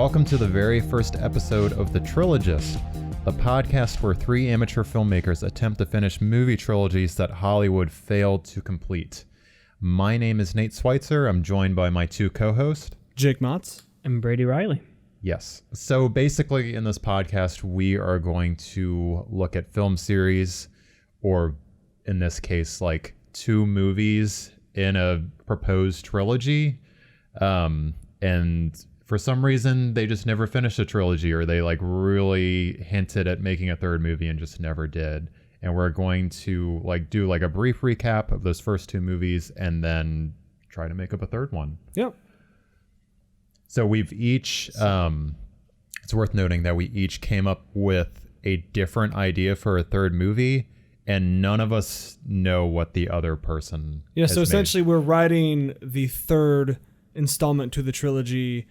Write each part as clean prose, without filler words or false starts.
welcome to the very first episode of The Trilogists, the podcast where three amateur filmmakers attempt to finish movie trilogies that Hollywood failed to complete. My name is Nate Switzer. I'm joined by my two co-hosts, Jake Motz and Brady Reilly. Yes. So basically in this podcast, we are going to look at film series, or in this case, like two movies in a proposed trilogy. And for some reason, they just never finished a trilogy, or they like really hinted at making a third movie and just never did. And we're going to like do like a brief recap of those first two movies and then try to make up a third one. Yep. So we've each, it's worth noting that we each came up with a different idea for a third movie, and none of us know what the other person has so essentially made. We're writing the third installment to the trilogy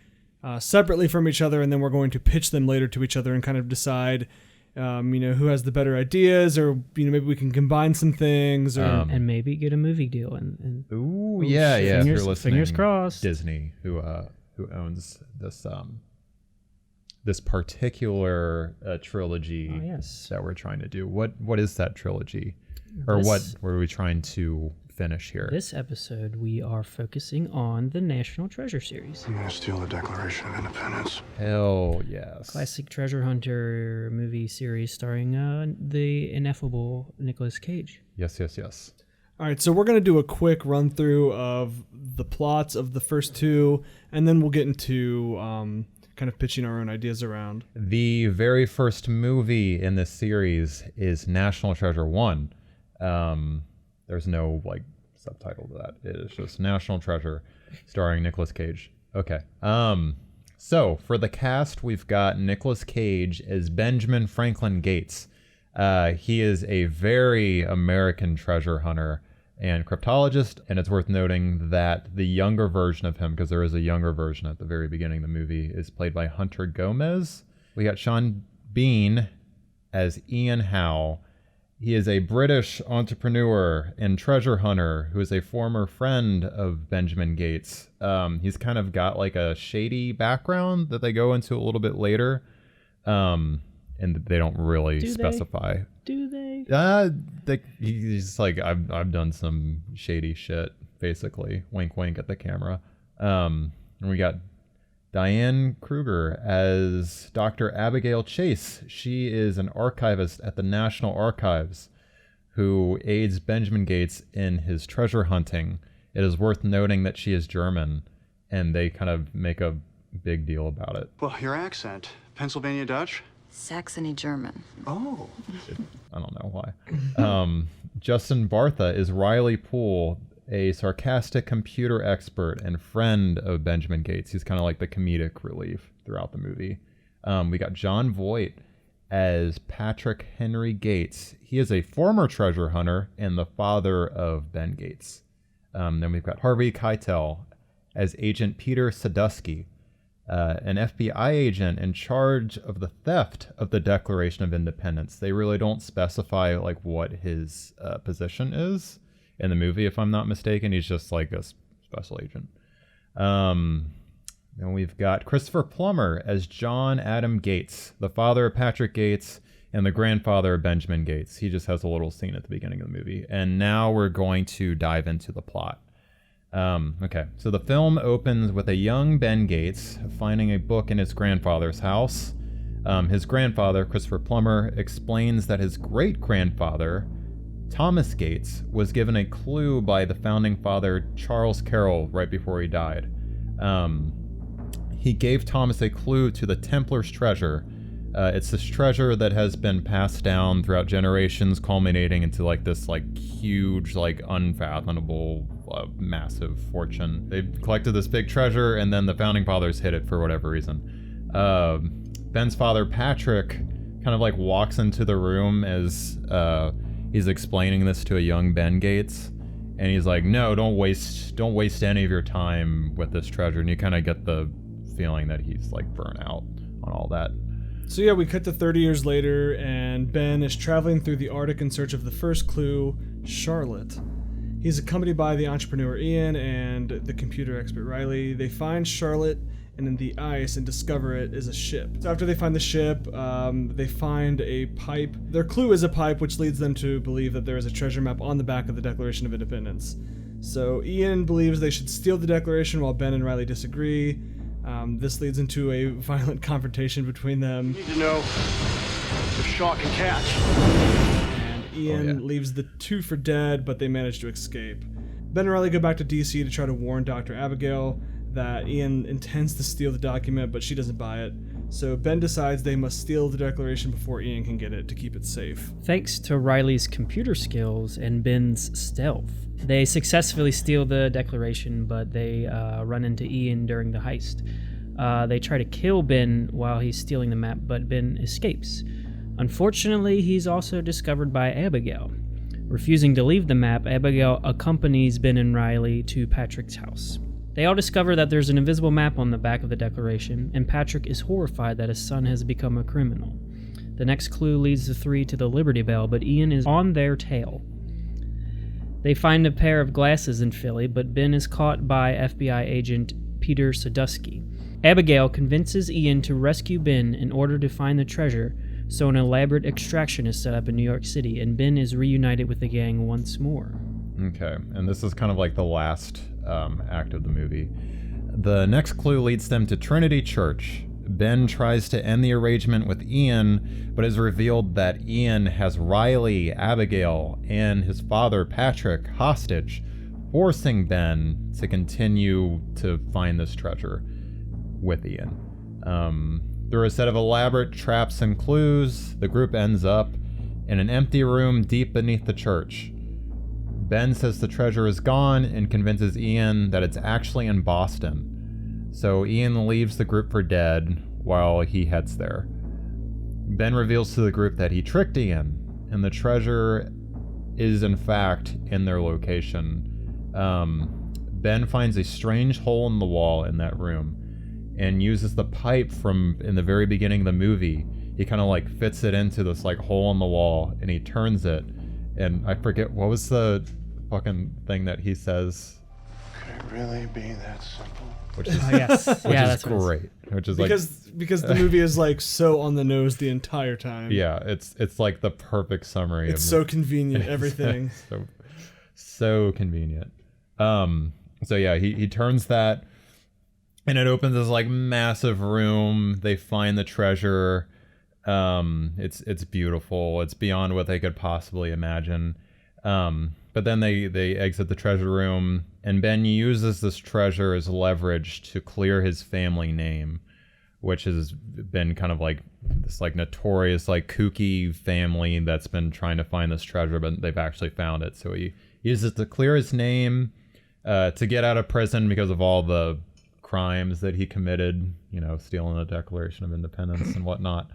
separately from each other, and then we're going to pitch them later to each other and kind of decide who has the better ideas, or maybe we can combine some things, or and maybe get a movie deal. And yeah. If you're listening, fingers crossed. Disney, who owns this particular trilogy that we're trying to do. What is that trilogy, or what are we trying to finish here? This episode, we are focusing on the National Treasure series. I'm gonna steal the Declaration of Independence. Hell yes. Classic treasure hunter movie series starring the ineffable Nic Cage. Yes. All right, so we're going to do a quick run through of the plots of the first two, and then we'll get into kind of pitching our own ideas around. The very first movie in this series is National Treasure 1. There's no like subtitle to that. It is just National Treasure, starring Nic Cage. Okay. So for the cast, we've got Nic Cage as Benjamin Franklin Gates. He is a very American treasure hunter and cryptologist, and it's worth noting that the younger version of him, because there is a younger version at the very beginning of the movie, is played by Hunter Gomez. We got Sean Bean as Ian Howe. He is a British entrepreneur and treasure hunter who is a former friend of Benjamin Gates. He's kind of got like a shady background that they go into a little bit later, and they don't really specify. Do they? He's like, I've done some shady shit, basically. Wink, wink at the camera. And we got Diane Kruger as Dr. Abigail Chase. She is an archivist at the National Archives who aids Benjamin Gates in his treasure hunting. It is worth noting that she is German, and they kind of make a big deal about it. Well, your accent, Pennsylvania Dutch? Saxony German. Oh. I don't know why. Justin Bartha is Reilly Poole, a sarcastic computer expert and friend of Benjamin Gates. He's kind of like the comedic relief throughout the movie. We got John Voight as Patrick Henry Gates. He is a former treasure hunter and the father of Ben Gates. Then we've got Harvey Keitel as Agent Peter Sadusky, an FBI agent in charge of the theft of the Declaration of Independence. They really don't specify like what his position is in the movie, if I'm not mistaken. He's just like a special agent. Then we've got Christopher Plummer as John Adam Gates, the father of Patrick Gates and the grandfather of Benjamin Gates. He just has a little scene at the beginning of the movie. And now we're going to dive into the plot. Okay, so the film opens with a young Ben Gates finding a book in his grandfather's house. His grandfather, Christopher Plummer, explains that his great-grandfather, Thomas Gates, was given a clue by the founding father, Charles Carroll, right before he died. He gave Thomas a clue to the Templar's treasure. It's this treasure that has been passed down throughout generations, culminating into like this like huge, like unfathomable, massive fortune. They collected this big treasure, and then the founding fathers hid it for whatever reason. Ben's father, Patrick, kind of like walks into the room as he's explaining this to a young Ben Gates, and he's like, "No, don't waste any of your time with this treasure." And you kind of get the feeling that he's like burnt out on all that. So yeah, we cut to 30 years later, and Ben is traveling through the Arctic in search of the first clue, Charlotte. He's accompanied by the entrepreneur Ian and the computer expert Reilly. They find Charlotte and in the ice and discover it is a ship. So after they find the ship, they find a pipe. Their clue is a pipe, which leads them to believe that there is a treasure map on the back of the Declaration of Independence. So Ian believes they should steal the Declaration while Ben and Reilly disagree. This leads into a violent confrontation between them. You need to know if shark can catch. And Ian leaves the two for dead, but they manage to escape. Ben and Reilly go back to DC to try to warn Dr. Abigail that Ian intends to steal the document, but she doesn't buy it. So Ben decides they must steal the Declaration before Ian can get it to keep it safe. Thanks to Reilly's computer skills and Ben's stealth, they successfully steal the Declaration, but they run into Ian during the heist. They try to kill Ben while he's stealing the map, but Ben escapes. Unfortunately, he's also discovered by Abigail. Refusing to leave the map, Abigail accompanies Ben and Reilly to Patrick's house. They all discover that there's an invisible map on the back of the Declaration, and Patrick is horrified that his son has become a criminal. The next clue leads the three to the Liberty Bell, but Ian is on their tail. They find a pair of glasses in Philly, but Ben is caught by FBI agent Peter Sadusky. Abigail convinces Ian to rescue Ben in order to find the treasure, so an elaborate extraction is set up in New York City, and Ben is reunited with the gang once more. Okay, and this is kind of like the last act of the movie. The next clue leads them to Trinity Church. Ben tries to end the arrangement with Ian, but is revealed that Ian has Reilly, Abigail, and his father Patrick hostage, forcing Ben to continue to find this treasure with Ian. Through a set of elaborate traps and clues, the group ends up in an empty room deep beneath the church. Ben says the treasure is gone and convinces Ian that it's actually in Boston. So Ian leaves the group for dead while he heads there. Ben reveals to the group that he tricked Ian, and the treasure is in fact in their location. Ben finds a strange hole in the wall in that room and uses the pipe from in the very beginning of the movie. He kind of like fits it into this like hole in the wall and he turns it. And I forget, what was the fucking thing that he says? Could it really be that simple? Which is, Yes. which Yeah, is that's what it's- great. Which is Because the movie is like so on the nose the entire time. yeah, it's like the perfect summary. It's of so convenient, everything. so convenient. So yeah, he turns that, and it opens this like massive room. They find the treasure. It's beautiful. It's beyond what they could possibly imagine. But then they exit the treasure room, and Ben uses this treasure as leverage to clear his family name, which has been kind of like this like notorious like kooky family that's been trying to find this treasure, but they've actually found it. So he uses it to clear his name, to get out of prison because of all the crimes that he committed, you know, stealing the Declaration of Independence and whatnot.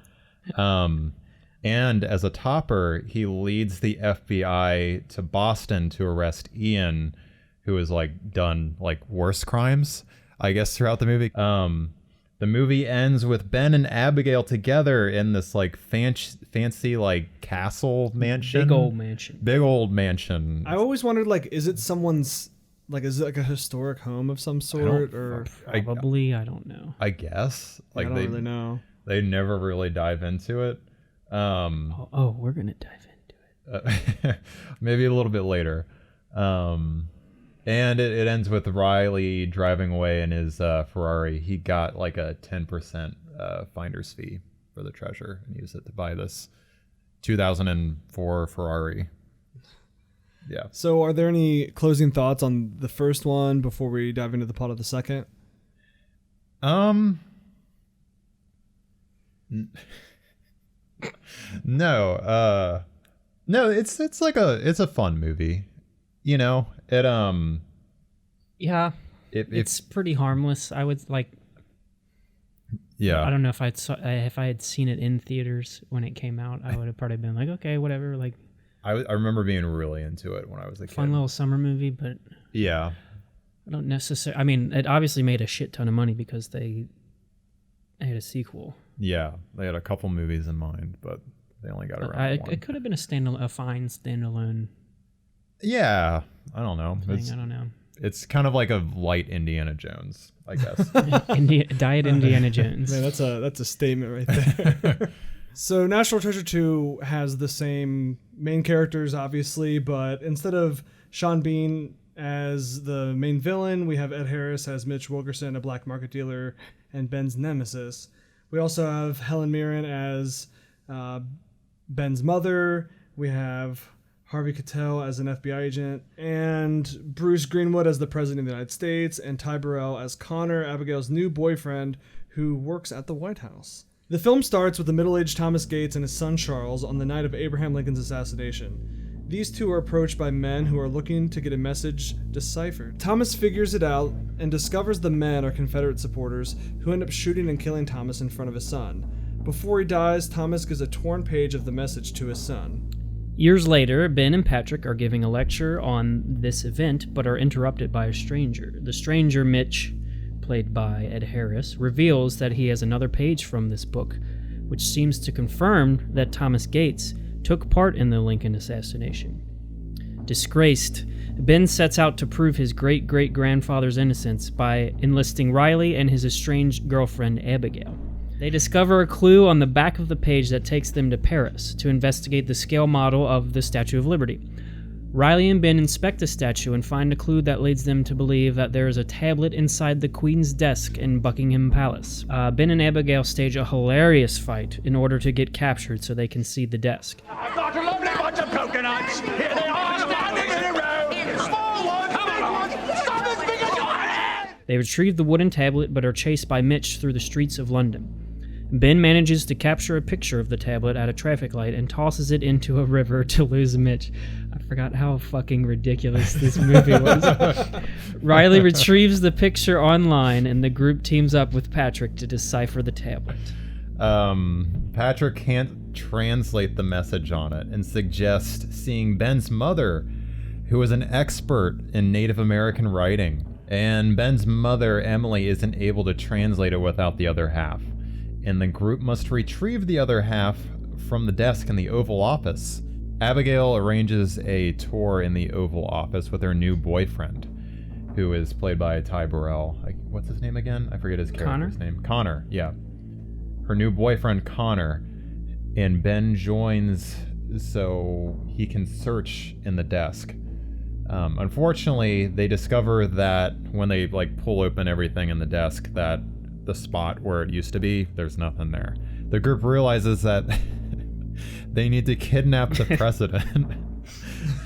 And as a topper, he leads the FBI to Boston to arrest Ian, who has like done like worse crimes, I guess, throughout the movie. The movie ends with Ben and Abigail together in this like fancy like castle mansion. Big old mansion. I always wondered, like, is it someone's, like, is it like a historic home of some sort, or Probably, I don't know. I guess. Like I don't really know. They never really dive into it. We're gonna dive into it. Maybe a little bit later. And it ends with Reilly driving away in his Ferrari. He got like a 10% finder's fee for the treasure and used it to buy this 2004 Ferrari. Yeah. So are there any closing thoughts on the first one before we dive into the plot of the second? No. No, it's like it's a fun movie. You know, Yeah, it's pretty harmless. I would like. Yeah. I don't know if if I had seen it in theaters when it came out, I would have probably been like, okay, whatever. Like, I remember being really into it when I was a kid. fun little summer movie, but Yeah. I don't necessarily. I mean, it obviously made a shit ton of money because they had a sequel. Yeah, they had a couple movies in mind, but they only got around one. It could have been a fine standalone Yeah, I don't know. thing. I don't know. It's kind of like a light Indiana Jones, I guess. Diet Indiana Jones. Man, that's a statement right there. So National Treasure 2 has the same main characters, obviously, but instead of Sean Bean as the main villain, we have Ed Harris as Mitch Wilkerson, a black market dealer, and Ben's nemesis. We also have Helen Mirren as Ben's mother. We have Harvey Keitel as an FBI agent, and Bruce Greenwood as the President of the United States, and Ty Burrell as Connor, Abigail's new boyfriend, who works at the White House. The film starts with the middle-aged Thomas Gates and his son Charles on the night of Abraham Lincoln's assassination. These two are approached by men who are looking to get a message deciphered. Thomas figures it out and discovers the men are Confederate supporters who end up shooting and killing Thomas in front of his son. Before he dies, Thomas gives a torn page of the message to his son. Years later, Ben and Patrick are giving a lecture on this event, but are interrupted by a stranger. The stranger, Mitch, played by Ed Harris, reveals that he has another page from this book, which seems to confirm that Thomas Gates took part in the Lincoln assassination. Disgraced, Ben sets out to prove his great-great-grandfather's innocence by enlisting Reilly and his estranged girlfriend Abigail. They discover a clue on the back of the page that takes them to Paris to investigate the scale model of the Statue of Liberty. Reilly and Ben inspect the statue and find a clue that leads them to believe that there is a tablet inside the Queen's desk in Buckingham Palace. Ben and Abigail stage a hilarious fight in order to get captured so they can see the desk. I've got a lovely bunch of coconuts. Here they are, standing in a row. Small ones, big ones, some as big as your head. They retrieve the wooden tablet but are chased by Mitch through the streets of London. Ben manages to capture a picture of the tablet at a traffic light and tosses it into a river to lose Mitch. I forgot how fucking ridiculous this movie was. Reilly retrieves the picture online, and the group teams up with Patrick to decipher the tablet. Patrick can't translate the message on it and suggests seeing Ben's mother, who is an expert in Native American writing. And Ben's mother, Emily, isn't able to translate it without the other half. And the group must retrieve the other half from the desk in the Oval Office. Abigail arranges a tour in the Oval Office with her new boyfriend, who is played by Ty Burrell. What's his name again? I forget his character's name. Connor, yeah. Her new boyfriend, Connor, and Ben joins so he can search in the desk. Unfortunately, they discover that when they pull open everything in the desk, that the spot where it used to be, there's nothing there. The group realizes that they need to kidnap the president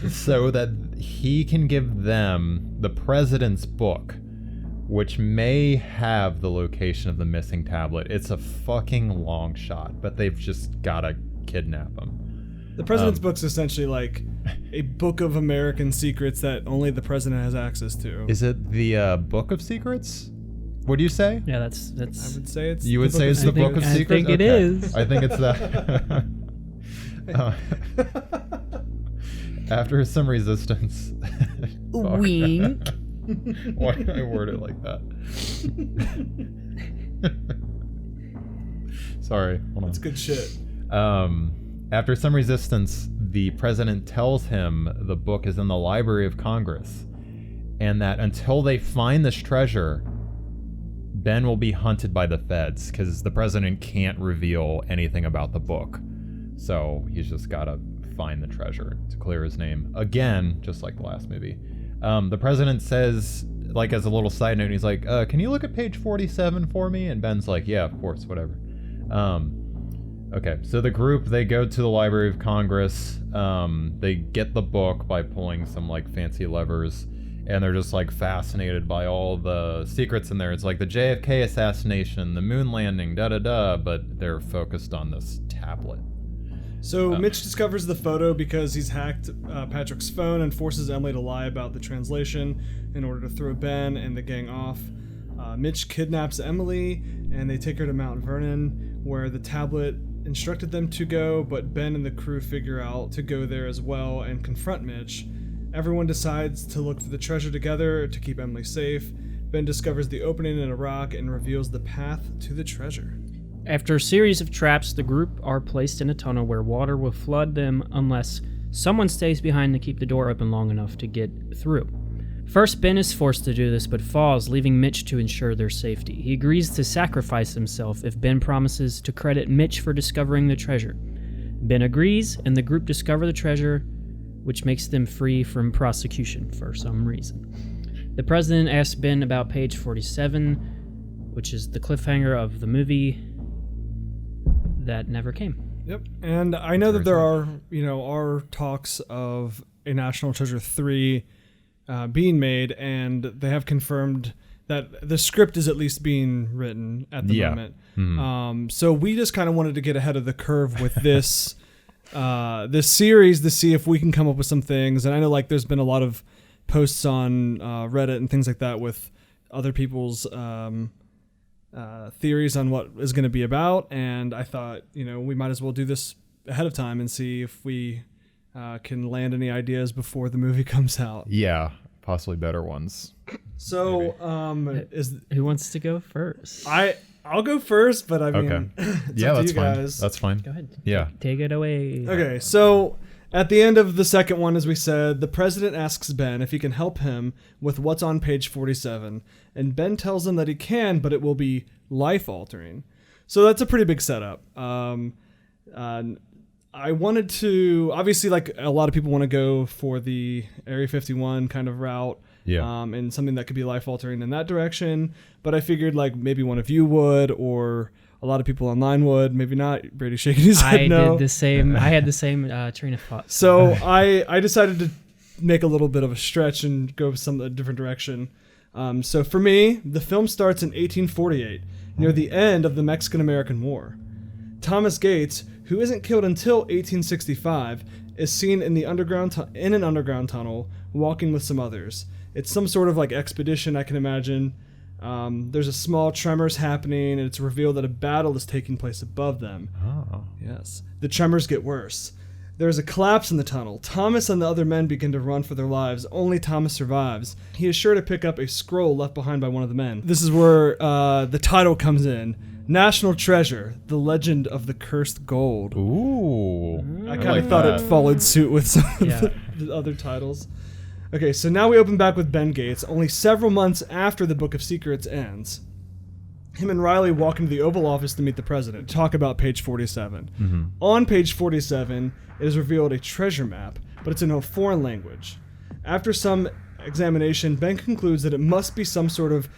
so that he can give them the president's book, which may have the location of the missing tablet. It's a fucking long shot, but they've just gotta kidnap him. The president's book's essentially like a book of American secrets that only the president has access to. Is it the Book of Secrets? What do you say? Yeah, that's. I would say it's. You would say it's the Book of Secrets? I think it is. I think it's that. After some resistance. Wink. Why did I word it like that? Sorry. Hold on. That's good shit. After some resistance, the president tells him the book is in the Library of Congress, and that until they find this treasure, Ben will be hunted by the feds, because the president can't reveal anything about the book. So he's just got to find the treasure to clear his name. Again, just like the last movie. The president says, as a little side note, he's like, can you look at page 47 for me? And Ben's like, yeah, of course, whatever. Okay, so the group, they go to the Library of Congress. They get the book by pulling some fancy levers, and they're just fascinated by all the secrets in there. It's like the JFK assassination, the moon landing, but they're focused on this tablet. So Mitch discovers the photo because he's hacked Patrick's phone and forces Emily to lie about the translation in order to throw Ben and the gang off. Mitch kidnaps Emily, and they take her to Mount Vernon, where the tablet instructed them to go, but Ben and the crew figure out to go there as well and confront Mitch. Everyone decides to look for the treasure together to keep Emily safe. Ben discovers the opening in a rock and reveals the path to the treasure. After a series of traps, the group are placed in a tunnel where water will flood them unless someone stays behind to keep the door open long enough to get through. First, Ben is forced to do this, but falls, leaving Mitch to ensure their safety. He agrees to sacrifice himself if Ben promises to credit Mitch for discovering the treasure. Ben agrees, and the group discover the treasure, which makes them free from prosecution for some reason. The president asks Ben about page 47, which is the cliffhanger of the movie that never came. Yep. And I know that there are talks of a National Treasure 3 being made, and they have confirmed that the script is at least being written at the moment. Mm-hmm. So we just kind of wanted to get ahead of the curve with this this series to see if we can come up with some things. And I know like there's been a lot of posts on Reddit and things like that with other people's theories on what is going to be about. And I thought, we might as well do this ahead of time and see if we can land any ideas before the movie comes out. Yeah, possibly better ones. So, who wants to go first? I'll go first, but I mean, okay. it's Yeah, up to that's you fine. guys. That's fine. Go ahead. Yeah. Take it away. Okay, so at the end of the second one, as we said, the president asks Ben if he can help him with what's on page 47, and Ben tells him that he can, but it will be life-altering. So that's a pretty big setup. I wanted to, obviously, like a lot of people want to go for the Area 51 kind of route. Yeah. And something that could be life-altering in that direction. But I figured like maybe one of you would, or a lot of people online would. Maybe not. Brady's shaking his head no. I had the same train of thought. So I decided to make a little bit of a stretch and go a different direction. So for me, the film starts in 1848, near the end of the Mexican-American War. Thomas Gates, who isn't killed until 1865, is seen in an underground tunnel walking with some others. It's some sort of like expedition, I can imagine. There's a small tremors happening, and it's revealed that a battle is taking place above them. Oh. Yes. The tremors get worse. There's a collapse in the tunnel. Thomas and the other men begin to run for their lives. Only Thomas survives. He is sure to pick up a scroll left behind by one of the men. This is where the title comes in. National Treasure, The Legend of the Cursed Gold. Ooh. I kind of thought it followed suit with some of the other titles. Okay, so now we open back with Ben Gates, only several months after the Book of Secrets ends. Him and Reilly walk into the Oval Office to meet the president. Talk about page 47. Mm-hmm. On page 47, it is revealed a treasure map, but it's in a foreign language. After some examination, Ben concludes that it must be some sort of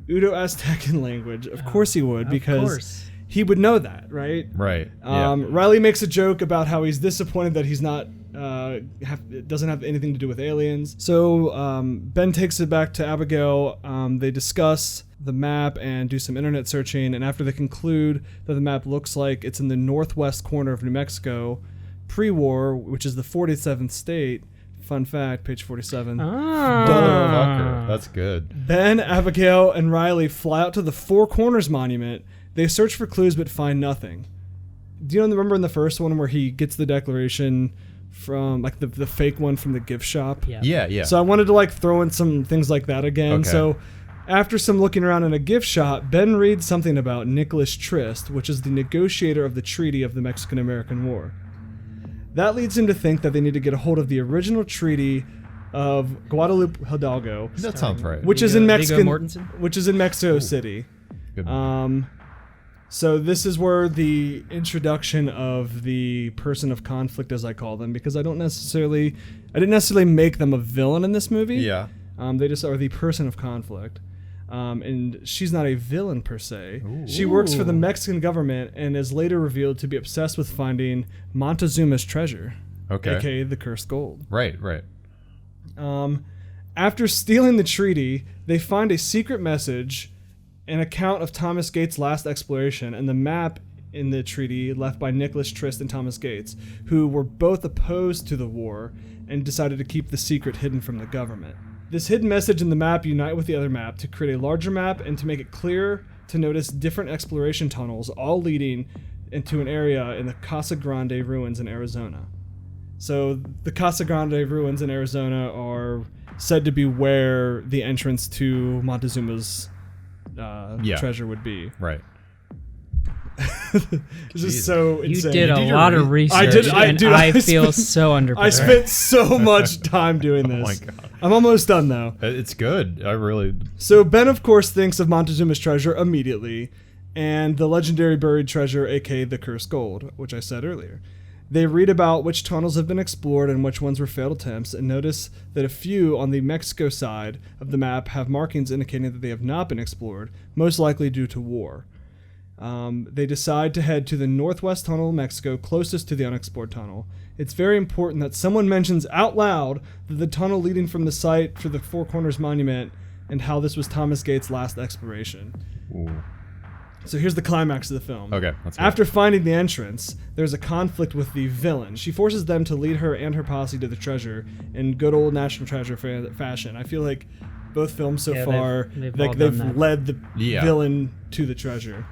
Udo-Aztecan language. Of course he would, because he would know that, right? Right. Reilly makes a joke about how he's disappointed that he's not it doesn't have anything to do with aliens. So Ben takes it back to Abigail. They discuss the map and do some internet searching, and after they conclude that the map looks like it's in the northwest corner of New Mexico, pre-war, which is the 47th state. Fun fact, page 47. Motherfucker. That's good. Ben, Abigail, and Reilly fly out to the Four Corners Monument. They search for clues but find nothing. Do you remember in the first one where he gets the declaration from like the fake one from the gift shop? Yeah. So I wanted to like throw in some things like that again. Okay. So after some looking around in a gift shop, Ben reads something about Nicholas Trist, which is the negotiator of the Treaty of the Mexican-American War. That leads him to think that they need to get a hold of the original treaty of Guadalupe Hidalgo. That sounds right. Which is in Viggo Mexico City. Good. So this is where the introduction of the person of conflict, as I call them, because I didn't necessarily make them a villain in this movie. Yeah. They just are the person of conflict. And she's not a villain per se. Ooh. She works for the Mexican government and is later revealed to be obsessed with finding Montezuma's treasure. Okay. AKA the cursed gold. Right. After stealing the treaty, they find a secret message, an account of Thomas Gates' last exploration, and the map in the treaty left by Nicholas Trist and Thomas Gates, who were both opposed to the war and decided to keep the secret hidden from the government. This hidden message in the map unite with the other map to create a larger map and to make it clear to notice different exploration tunnels, all leading into an area in the Casa Grande ruins in Arizona. So the Casa Grande ruins in Arizona are said to be where the entrance to Montezuma's treasure would be. Right. This is so You insane. did a did your lot of re- research, I did. I feel so underprepared. I spent so much time doing this. Oh my God. I'm almost done though. It's good. I really. So Ben, of course, thinks of Montezuma's treasure immediately, and the legendary buried treasure, aka the cursed gold, which I said earlier. They read about which tunnels have been explored and which ones were failed attempts, and notice that a few on the Mexico side of the map have markings indicating that they have not been explored, most likely due to war. They decide to head to the northwest tunnel of Mexico, closest to the unexplored tunnel. It's very important that someone mentions out loud that the tunnel leading from the site for the Four Corners Monument and how this was Thomas Gates' last exploration. Ooh. So here's the climax of the film. Okay, let's go. After finding the entrance, there's a conflict with the villain. She forces them to lead her and her posse to the treasure in good old National Treasure fashion. I feel like both films so far, they've led the villain to the treasure.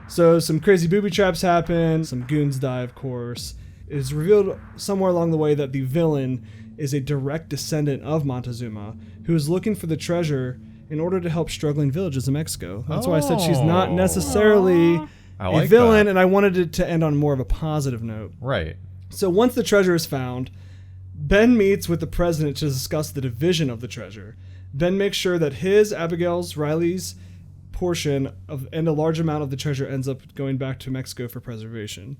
So some crazy booby traps happen, some goons die, of course. It is revealed somewhere along the way that the villain is a direct descendant of Montezuma, who is looking for the treasure in order to help struggling villages in Mexico. That's why I said she's not necessarily a villain, and I wanted it to end on more of a positive note. Right. So once the treasure is found, Ben meets with the president to discuss the division of the treasure. Ben makes sure that his, Abigail's, Reilly's portion of and a large amount of the treasure ends up going back to Mexico for preservation.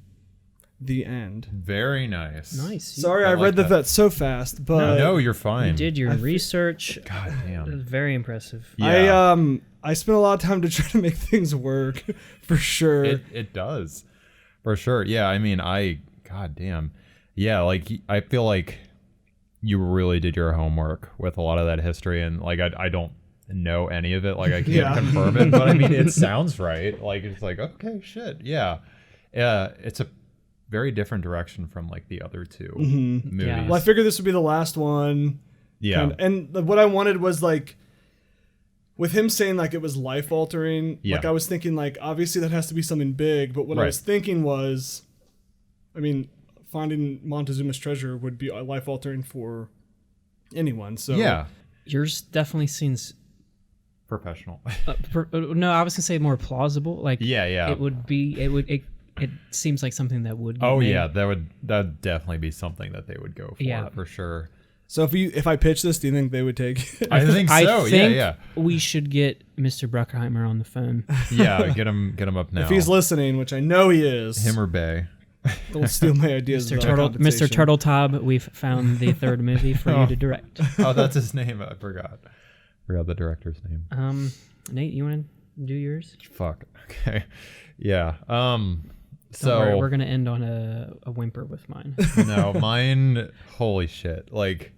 The end. Very nice. Nice. Sorry, I read that so fast, but No, you're fine. You did your research. God It was damn. very impressive. Yeah. I spent a lot of time to try to make things work, for sure. It does. For sure. Yeah, I mean, God damn. Yeah, like, I feel like you really did your homework with a lot of that history, and, like, I don't know any of it. Like, I can't confirm it, but, I mean, it sounds right. Like, it's like, okay, shit, yeah. Yeah, it's a very different direction from, like, the other two movies. Yeah. Well, I figured this would be the last one. Yeah. And what I wanted was, like, with him saying, like, it was life-altering, like, I was thinking, like, obviously that has to be something big, but what I was thinking was, I mean, finding Montezuma's treasure would be life-altering for anyone, so... Yeah. Yours definitely seems... Professional. No, I was going to say more plausible. Like, Yeah. It would be... It seems like something that would... Oh, made. yeah, that'd definitely be something that they would go for, for sure. So if I pitch this, do you think they would take it? I think so. I think yeah. we should get Mr. Bruckheimer on the phone. Yeah, get him up now. If he's listening, which I know he is, Him or Bay. don't steal my ideas. Mr. Turtletop, we've found the third movie for you to direct. Oh, that's his name. I forgot the director's name. Nate, you want to do yours? Fuck. Okay. Yeah. Don't worry, we're gonna end on a whimper with mine. No, mine. Holy shit. Like,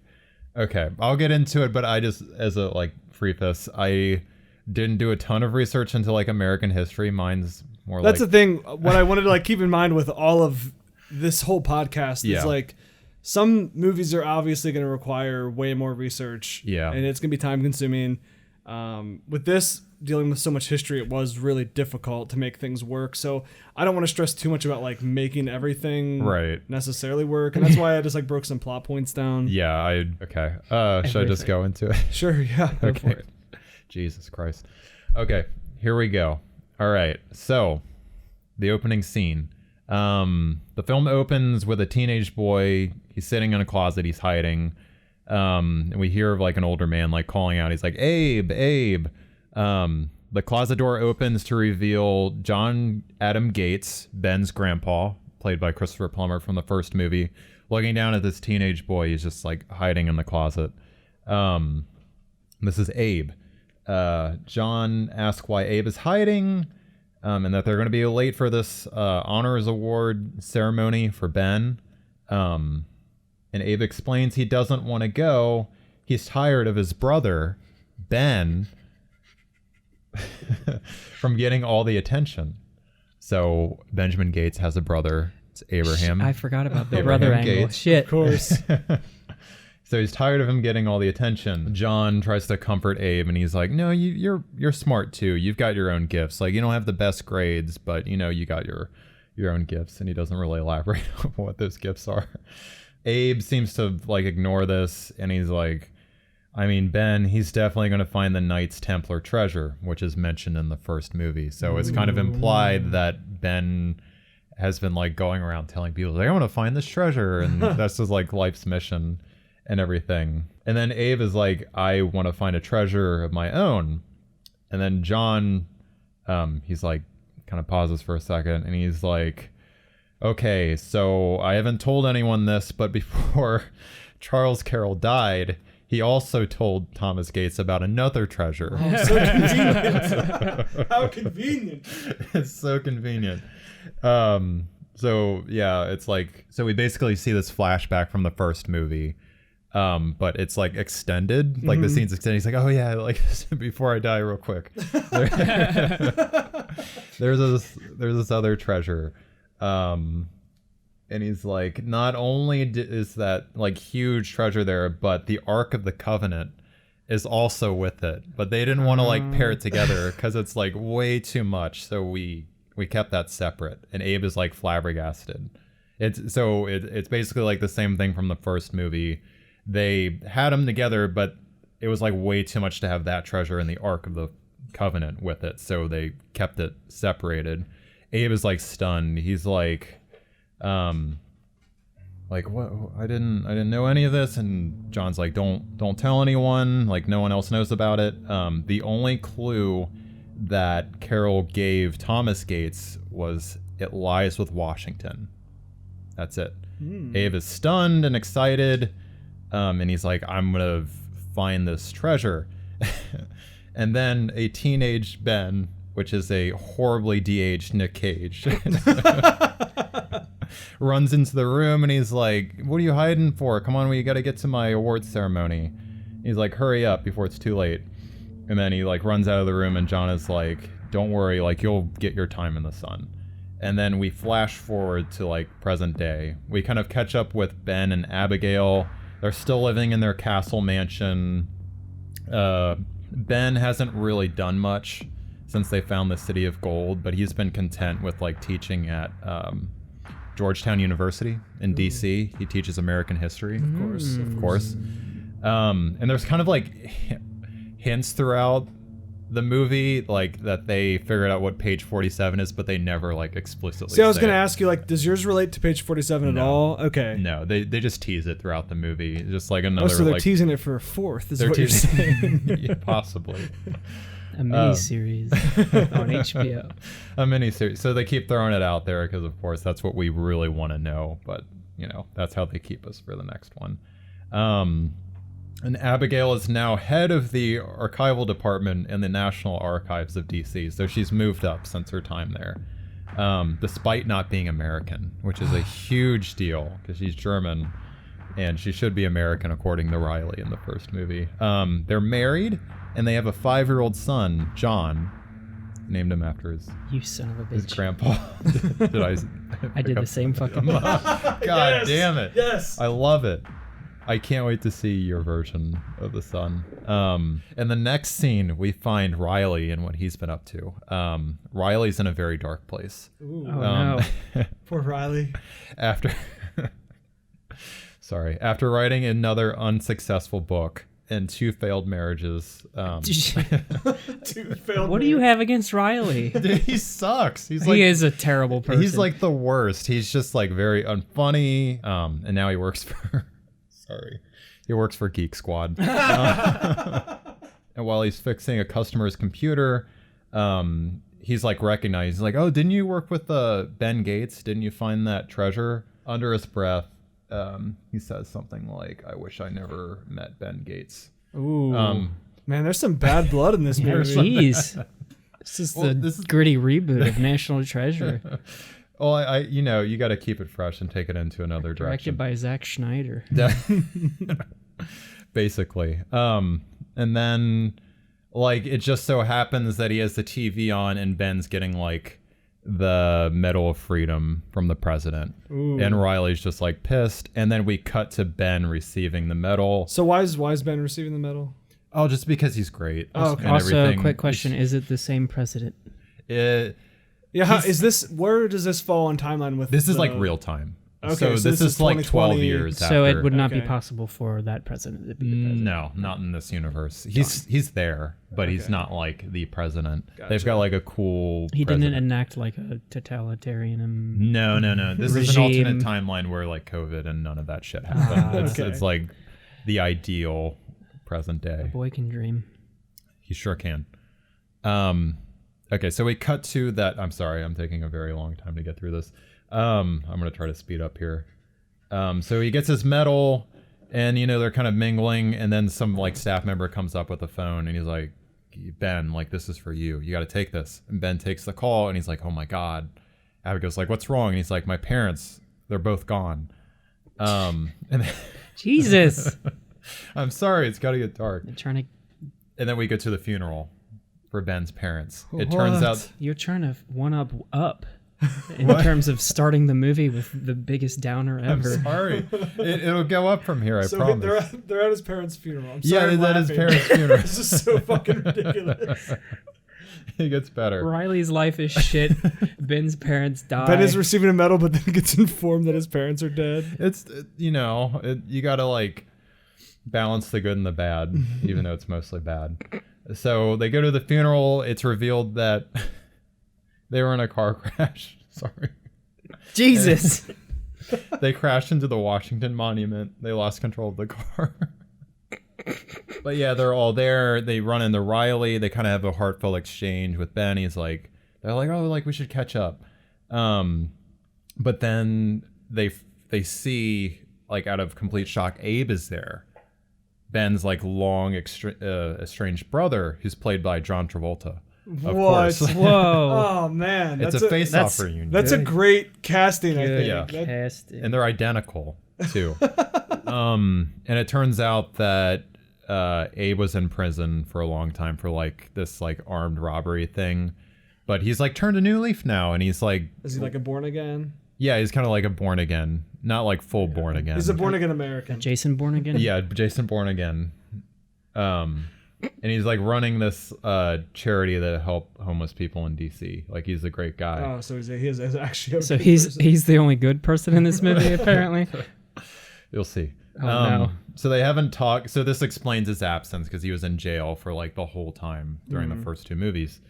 okay, I'll get into it, but I just, as a like preface, I didn't do a ton of research into like American history. Mine's more That's like. the thing. What I wanted to like keep in mind with all of this whole podcast is like some movies are obviously going to require way more research. Yeah. And it's going to be time consuming. With this, dealing with so much history, it was really difficult to make things work. So I don't want to stress too much about like making everything necessarily work. And that's why I just like broke some plot points down. Yeah. Okay. Should I just go into it? Sure. Yeah. Go for it. Jesus Christ. Okay. Here we go. All right. So the opening scene. The film opens with a teenage boy. He's sitting in a closet. He's hiding. And we hear of like an older man like calling out. He's like, Abe. The closet door opens to reveal John Adam Gates, Ben's grandpa, played by Christopher Plummer from the first movie, looking down at this teenage boy. He's just like hiding in the closet. This is Abe. John asks why Abe is hiding, and that they're going to be late for this honors award ceremony for Ben. And Abe explains he doesn't want to go. He's tired of his brother, Ben, from getting all the attention. So Benjamin Gates has a brother. It's Abraham. I forgot about the Abraham brother angle. Gates. Shit. Of course. So he's tired of him getting all the attention. John tries to comfort Abe, and he's like, "No, you're smart too. You've got your own gifts. Like, you don't have the best grades, but you got your own gifts." And he doesn't really elaborate on what those gifts are. Abe seems to like ignore this, and he's like, I mean, Ben, he's definitely going to find the Knights Templar treasure, which is mentioned in the first movie. So it's kind of implied that Ben has been like going around telling people, like, I want to find this treasure. And that's his like life's mission and everything. And then Abe is like, I want to find a treasure of my own. And then John, he's like, kind of pauses for a second. And he's like, okay, so I haven't told anyone this, but before Charles Carroll died, he also told Thomas Gates about another treasure. Oh, so convenient. How convenient. It's so convenient. So yeah, it's like, so we basically see this flashback from the first movie, but it's like extended, like the scene's extended. He's like, oh yeah, like before I die real quick. There's this other treasure. And he's like, not only is that like huge treasure there, but the Ark of the Covenant is also with it. But they didn't want to like pair it together because it's like way too much. So we kept that separate. And Abe is like flabbergasted. It's basically like the same thing from the first movie. They had them together, but it was like way too much to have that treasure and the Ark of the Covenant with it. So they kept it separated. Abe is like stunned. He's like what? I didn't know any of this. And John's like, don't tell anyone. Like no one else knows about it. The only clue that Carroll gave Thomas Gates was it lies with Washington. That's it. Abe is stunned and excited. And he's like, I'm gonna find this treasure. And then a teenage Ben, which is a horribly de-aged Nic Cage, runs into the room and he's like, what are you hiding for? Come on, we got to get to my awards ceremony. He's like, hurry up before it's too late. And then he like runs out of the room and John is like, don't worry, like you'll get your time in the sun. And then we flash forward to like present day. We kind of catch up with Ben and Abigail. They're still living in their castle mansion. Ben hasn't really done much since they found the City of Gold, but he's been content with like teaching at Georgetown University in DC. He teaches American history, of course. And there's kind of like hints throughout the movie, like that they figured out what page 47 is, but they never like explicitly. See, I was going to it. ask you, like, does yours relate to page 47 at all? Okay. No, they just tease it throughout the movie, just like another. Oh, so they're like, teasing it for a fourth, is they're what you're saying. Yeah, possibly. A mini-series on HBO. A mini-series. So they keep throwing it out there because, of course, that's what we really want to know. But, you know, that's how they keep us for the next one. And Abigail is now head of the archival department in the National Archives of DC. So she's moved up since her time there, despite not being American, which is a huge deal because she's German. And she should be American, according to Reilly in the first movie. They're married, and they have a 5-year-old son, John. Named him after his son of a bitch. His grandpa. I did the same fucking thing. God damn it. Yes. I love it. I can't wait to see your version of the son. In the next scene, we find Reilly and what he's been up to. Reilly's in a very dark place. Ooh. Oh, no. Poor Reilly. After writing another unsuccessful book and 2 failed marriages. 2 failed What do you have against Reilly? Dude, he sucks. He is a terrible person. He's like the worst. He's just like very unfunny. And now he works for he works for Geek Squad. And while he's fixing a customer's computer, he's like recognized. He's like, oh, didn't you work with Ben Gates? Didn't you find that treasure? Under his breath, he says something like, I wish I never met Ben Gates. Ooh. Man, there's some bad blood in this movie. Jeez. This is the gritty reboot of National Treasure. Well, I you got to keep it fresh and take it into another direction. Directed by Zack Schneider. Basically. And then, like, it just so happens that he has the TV on and Ben's getting, like, the Medal of Freedom from the president. Ooh. And Reilly's just, like, pissed. And then we cut to Ben receiving the medal. So why is Ben receiving the medal? Oh, just because he's great. Oh, okay. Also, quick question. Is it the same president? Where does this fall on timeline with this is like real time. Okay, so this is like 12 2020. years after. So it would not be Okay. possible for that president to be the president. No, not in this universe. He's there, but he's Okay. not like the president. Gotcha. They've got like a cool. He president. didn't enact like a totalitarian. No. This is an regime. alternate timeline where like COVID and none of that shit happened. okay. It's like the ideal present day. Boy can dream. He sure can. Okay, so we cut to that. I'm sorry, I'm taking a very long time to get through this. I'm gonna try to speed up here. So he gets his medal, and they're kind of mingling, and then some like staff member comes up with the phone, and he's like, "Ben, like this is for you. You got to take this." And Ben takes the call, and he's like, "Oh my god." Abigail's like, "What's wrong?" And he's like, "My parents, they're both gone." And Jesus. I'm sorry, it's got to get dark. You're trying to. And then we go to the funeral for Ben's parents. It turns out You're trying to one up in terms of starting the movie with the biggest downer I'm ever. sorry. It'll go up from here, I So promise. they're at his parents' funeral. I'm Yeah, sorry, they're at his laughing. parents' funeral. This is so fucking ridiculous. It gets better. Riley's life is shit. Ben's parents die. Ben is receiving a medal, but then gets informed that his parents are dead. It's you gotta like balance the good and the bad, even though it's mostly bad. So they go to the funeral. It's revealed that they were in a car crash. Sorry. Jesus. They crashed into the Washington Monument. They lost control of the car. But yeah, they're all there. They run into Reilly. They kind of have a heartfelt exchange with Ben. He's like, they're like, oh, like we should catch up. But then they see, like, out of complete shock, Abe is there. Ben's like long estranged brother, who's played by John Travolta. Of course. Whoa. Oh man, It's a face-off reunion. That's a great casting, I think. Yeah. That- Casting. And they're identical too. And it turns out that Abe was in prison for a long time for like this like armed robbery thing, but he's like turned a new leaf now, and he's like, Is he like a born again? yeah, he's kind of like a born again, not like full born again. He's a born again American. Jason Bourne again? Yeah, Jason Born Again. And he's like running this charity that help homeless people in DC. Like he's a great guy. Oh, so he is actually. A So good he's person. he's the only good person in this movie, apparently. You'll see. Oh, no. So they haven't talked. So this explains his absence because he was in jail for like the whole time during the first two movies.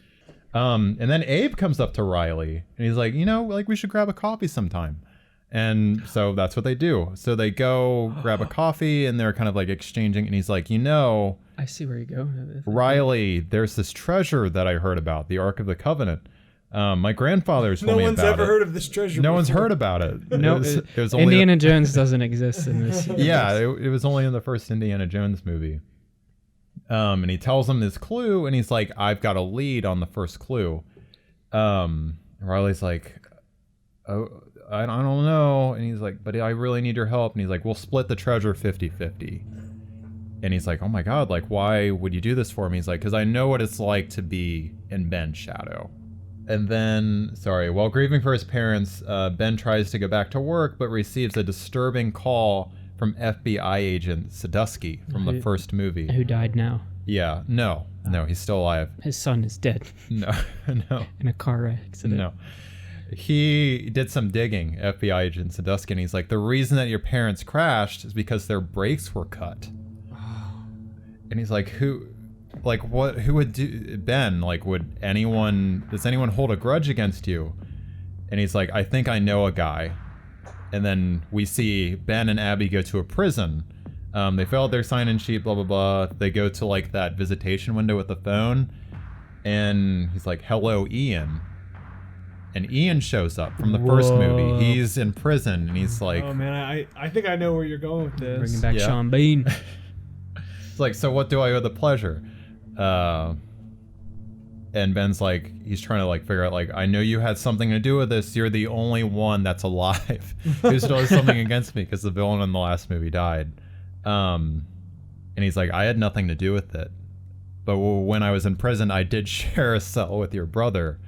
And then Abe comes up to Reilly and he's like, like we should grab a coffee sometime. And so that's what they do. So they go grab a coffee and they're kind of like exchanging. And he's like, I see where you go. Reilly, there's this treasure that I heard about, the Ark of the Covenant. My grandfather told No me one's about ever it. heard of this treasure. No one's before. heard about it. No, it was only Indiana Jones doesn't exist in this. yeah, it was only in the first Indiana Jones movie. And he tells him this clue, and he's like, I've got a lead on the first clue. Riley's like, oh, I don't know. And he's like, but I really need your help. And he's like, we'll split the treasure 50-50. And he's like, oh my God, like, why would you do this for me? He's like, because I know what it's like to be in Ben's shadow. And then, while grieving for his parents, Ben tries to go back to work, but receives a disturbing call from FBI agent Sadusky from the first movie. Who died now? Yeah, no, he's still alive. His son is dead No. in a car accident. No. He did some digging, FBI agent Sadusky, and he's like, the reason that your parents crashed is because their brakes were cut. And he's like, who would do, Ben, like, does anyone hold a grudge against you? And he's like, I think I know a guy. And then we see Ben and Abby go to a prison. They fill out their sign-in sheet, blah, blah, blah. They go to, like, that visitation window with the phone. And he's like, hello, Ian. And Ian shows up from the first movie. He's in prison, and he's like... Oh man, I think I know where you're going with this. Bringing back Yeah. Sean Bean. It's like, so what do I owe the pleasure? And Ben's like, he's trying to like figure out, like, I know you had something to do with this. You're the only one that's alive who still has something against me because the villain in the last movie died. And he's like, I had nothing to do with it. But when I was in prison, I did share a cell with your brother,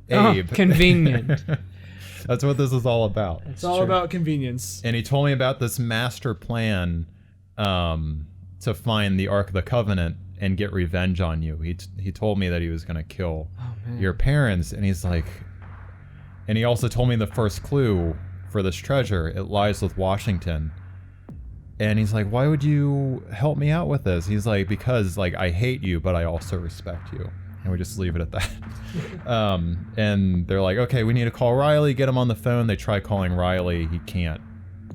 Abe. Oh, convenient. That's what this is all about. It's all about convenience. And he told me about this master plan to find the Ark of the Covenant and get revenge on you. He told me that he was going to kill your parents. And he's like... And he also told me the first clue for this treasure. It lies with Washington. And he's like, why would you help me out with this? He's like, because like I hate you, but I also respect you. And we just leave it at that. And they're like, okay, we need to call Reilly, get him on the phone. They try calling Reilly. He can't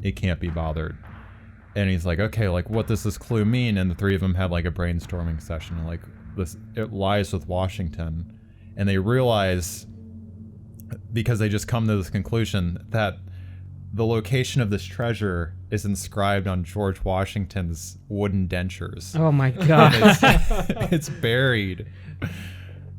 be bothered. And he's like, okay, like what does this clue mean? And the three of them have like a brainstorming session. Like it lies with Washington. And they realize, because they just come to this conclusion, that the location of this treasure is inscribed on George Washington's wooden dentures. Oh my god. It's buried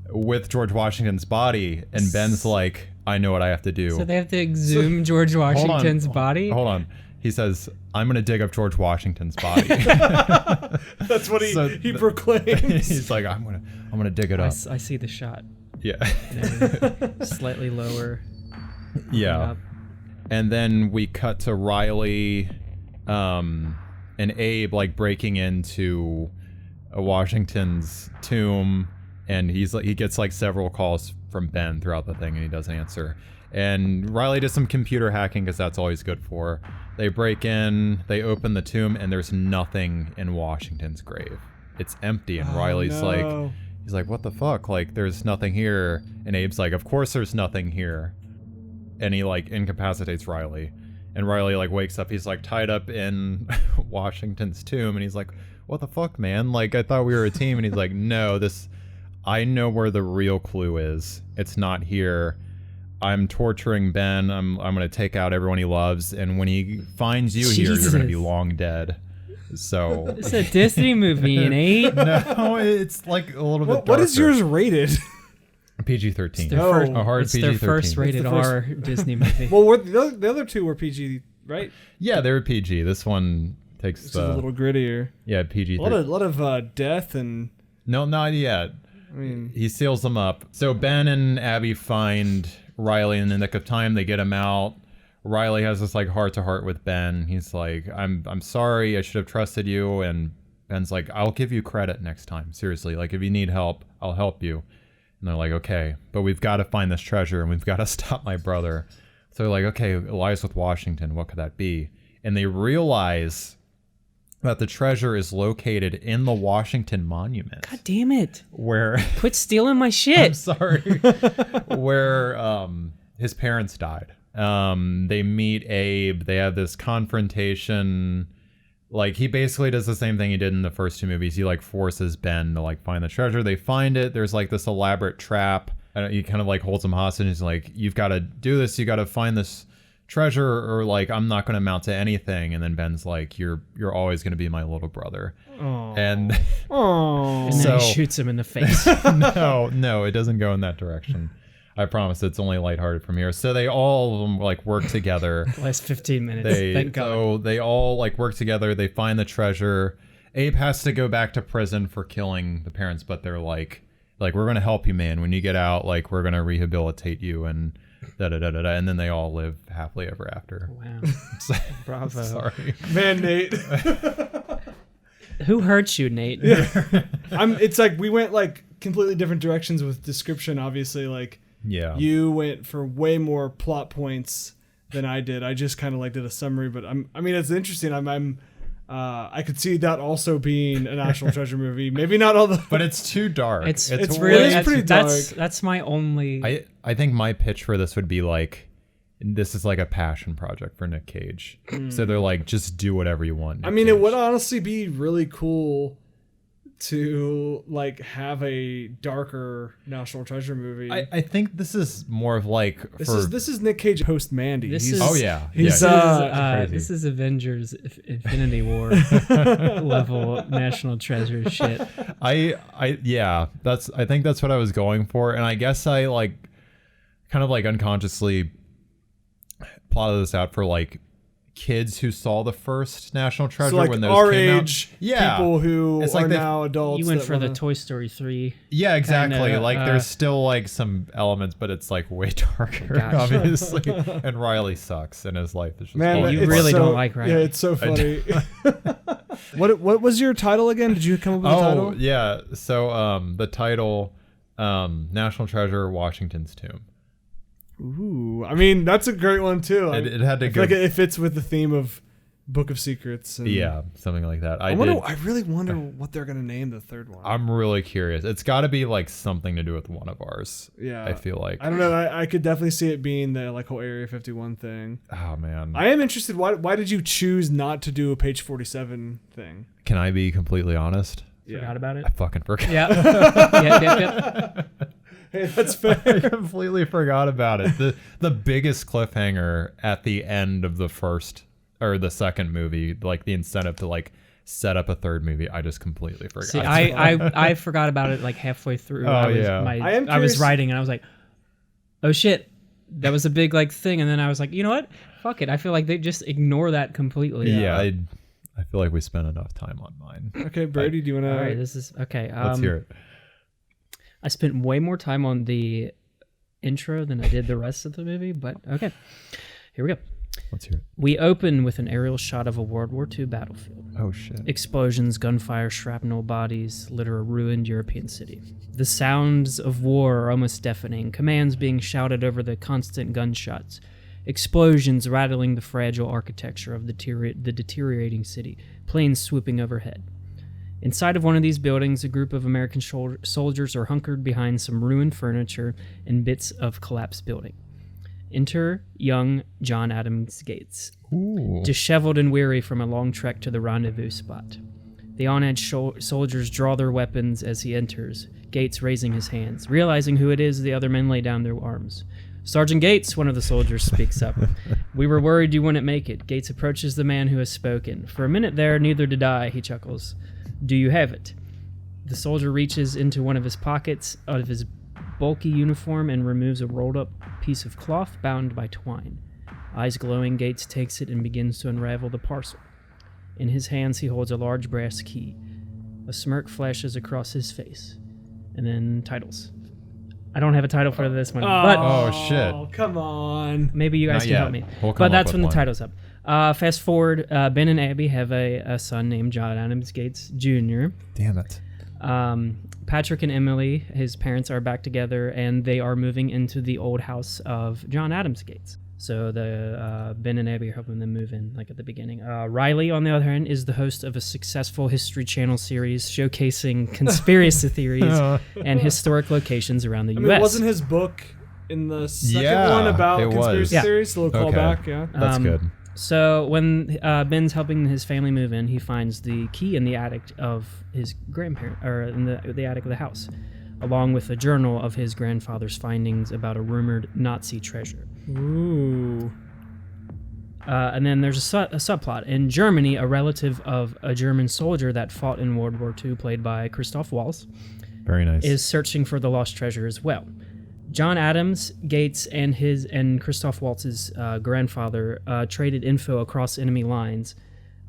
with George Washington's body, and Ben's like, I know what I have to do. So they have to exhume George Washington's body? Hold on. He says, I'm going to dig up George Washington's body. That's what he proclaims. He's like, I'm gonna dig it up. I see the shot. Yeah. Slightly lower. Yeah. And then we cut to Reilly and Abe like breaking into Washington's tomb, and he gets like several calls from Ben throughout the thing, and he doesn't answer. And Reilly does some computer hacking because that's all he's good for. They break in, they open the tomb, and there's nothing in Washington's grave. It's empty, and Reilly's like, he's like, what the fuck? Like, there's nothing here. And Abe's like, of course there's nothing here. And he like incapacitates Reilly. And Reilly like wakes up, he's like tied up in Washington's tomb, and he's like, what the fuck, man? Like, I thought we were a team. And he's like, no, I know where the real clue is. It's not here. I'm torturing Ben. I'm gonna take out everyone he loves, and when he finds you here, you're gonna be long dead. So it's a Disney movie, Nate. No, it's like a little bit darker. What is yours rated? PG-13. It's their first rated R Disney movie. Well, the other two were PG, right? Yeah, they're PG. This one takes It's a little grittier. Yeah, PG-13. A lot of death and... No, not yet. I mean... He seals them up. So Ben and Abby find Reilly in the nick of time. They get him out. Reilly has this like heart-to-heart with Ben. He's like, I'm sorry. I should have trusted you. And Ben's like, I'll give you credit next time. Seriously. Like, if you need help, I'll help you. And they're like, okay, but we've got to find this treasure, and we've got to stop my brother. So they're like, okay, it lies with Washington. What could that be? And they realize that the treasure is located in the Washington Monument. God damn it. Where... Quit stealing my shit. I'm sorry. Where his parents died. They meet Abe. They have this confrontation. Like, he basically does the same thing he did in the first two movies. He like forces Ben to like find the treasure. They find it. There's like this elaborate trap. And he kind of like holds him hostage. He's like, you've got to do this. You got to find this treasure, or like, I'm not going to amount to anything. And then Ben's like, you're always going to be my little brother. Aww. And then he shoots him in the face. No, it doesn't go in that direction. I promise, it's only lighthearted from here. So they all of them like work together. Last 15 minutes. Thank God. So they all like work together. They find the treasure. Abe has to go back to prison for killing the parents, but they're like we're gonna help you, man. When you get out, like, we're gonna rehabilitate you, and da-da-da-da-da. And then they all live happily ever after. Wow. Bravo. Sorry, man, Nate. Who hurt you, Nate? Yeah. It's like we went like completely different directions with description. Obviously, like. Yeah. You went for way more plot points than I did. I just kind of like did a summary, but I mean, it's interesting. I could see that also being a National Treasure movie. Maybe not all the, but it's too dark. It's really pretty dark. That's my only. I think my pitch for this would be like, this is like a passion project for Nic Cage. So they're like, just do whatever you want. I mean, Cage. It would honestly be really cool to like have a darker National Treasure movie. I think this is more of like this is Nic Cage post Mandy. This is Avengers Infinity War level National Treasure shit. I think that's what I was going for, and I guess I like kind of like unconsciously plotted this out for like kids who saw the first National Treasure, so like when those our came age out. Yeah, people who it's are now adults. You went for the Toy Story 3. Yeah, exactly. Like there's still like some elements, but it's like way darker, obviously. And Reilly sucks, and his life is just. Man, you really don't like Reilly. Yeah, it's so funny. What was your title again? Did you come up with a title? Oh yeah, so the title, National Treasure, Washington's Tomb. Ooh, I mean that's a great one too. It had to I go. feel like it fits with the theme of Book of Secrets. And Yeah, something like that. I really wonder what they're gonna name the third one. I'm really curious. It's got to be like something to do with one of ours. Yeah, I feel like. I don't know. I could definitely see it being the like whole Area 51 thing. Oh man. I am interested. Why did you choose not to do a page 47 thing? Can I be completely honest? Forgot about it. I fucking forgot. Yeah. Yep. Hey, that's fair. I completely forgot about it. The biggest cliffhanger at the end of the first or the second movie, like the incentive to like set up a third movie, I just completely forgot. See, I forgot about it like halfway through. Oh, yeah. I was writing and I was like, oh shit, that was a big like thing. And then I was like, you know what? Fuck it. I feel like they just ignore that completely. Yeah, I feel like we spent enough time on mine. Okay, Brady, do you want to? All right, this is okay. Let's hear it. I spent way more time on the intro than I did the rest of the movie, but okay. Here we go. Let's hear it. We open with an aerial shot of a World War II battlefield. Oh shit. Explosions, gunfire, shrapnel, bodies litter a ruined European city. The sounds of war are almost deafening, commands being shouted over the constant gunshots, explosions rattling the fragile architecture of the deteriorating city, planes swooping overhead. Inside of one of these buildings, a group of American soldiers are hunkered behind some ruined furniture and bits of collapsed building. Enter young John Adams Gates, disheveled and weary from a long trek to the rendezvous spot. The on-edge soldiers draw their weapons as he enters, Gates raising his hands. Realizing who it is, the other men lay down their arms. Sergeant Gates, one of the soldiers speaks up. We were worried you wouldn't make it. Gates approaches the man who has spoken. For a minute there, neither did I, he chuckles. Do you have it? The soldier reaches into one of his pockets of his bulky uniform and removes a rolled-up piece of cloth bound by twine. Eyes glowing, Gates takes it and begins to unravel the parcel. In his hands, he holds a large brass key. A smirk flashes across his face. And then titles. I don't have a title for this one, but Oh shit. Oh, come on. maybe you guys Not can yet. help me. We'll come But up that's with when the one. title's up. Fast forward, Ben and Abby have a son named John Adams Gates Jr. Damn it. Patrick and Emily, his parents, are back together, and they are moving into the old house of John Adams Gates. So the Ben and Abby are helping them move in, like at the beginning. Reilly, on the other hand, is the host of a successful History Channel series showcasing conspiracy theories and historic locations around the I U.S. mean, wasn't his book in the second Yeah, one about it was. conspiracy Yeah. theories? A little Okay. callback, yeah. That's good. So when Ben's helping his family move in, he finds the key in the attic of his grandparent, or in the attic of the house, along with a journal of his grandfather's findings about a rumored Nazi treasure. Ooh. And then there's a subplot. In Germany, a relative of a German soldier that fought in World War II, played by Christoph Waltz, Very nice. is searching for the lost treasure as well. John Adams Gates and Christoph Waltz's grandfather traded info across enemy lines.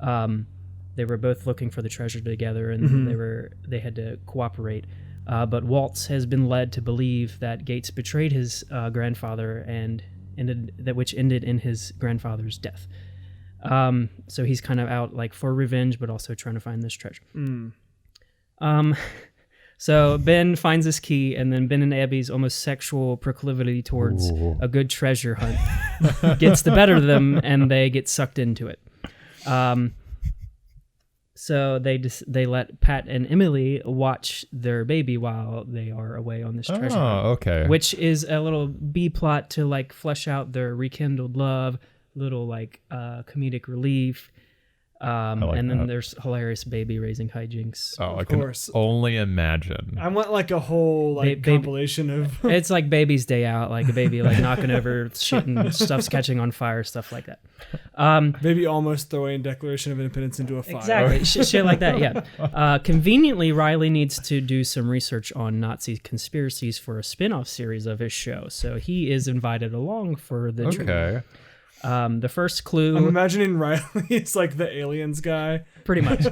They were both looking for the treasure together, and they had to cooperate. But Waltz has been led to believe that Gates betrayed his grandfather which ended in his grandfather's death. So he's kind of out like for revenge, but also trying to find this treasure. So Ben finds this key, and then Ben and Abby's almost sexual proclivity towards a good treasure hunt gets the better of them, and they get sucked into it. So they let Pat and Emily watch their baby while they are away on this treasure hunt, okay. which is a little B plot to like flesh out their rekindled love, little like comedic relief. And then there's hilarious baby raising hijinks. Oh, I course. can only imagine. I want like a whole like compilation of It's like baby's day out, like a baby like knocking over shit and stuff's catching on fire, stuff like that. maybe almost throwing Declaration of Independence into a fire. Exactly, shit like that. Yeah. Conveniently, Reilly needs to do some research on Nazi conspiracies for a spin-off series of his show, so he is invited along for the trip. Okay. The first clue, I'm imagining Reilly is like the aliens guy. pretty much.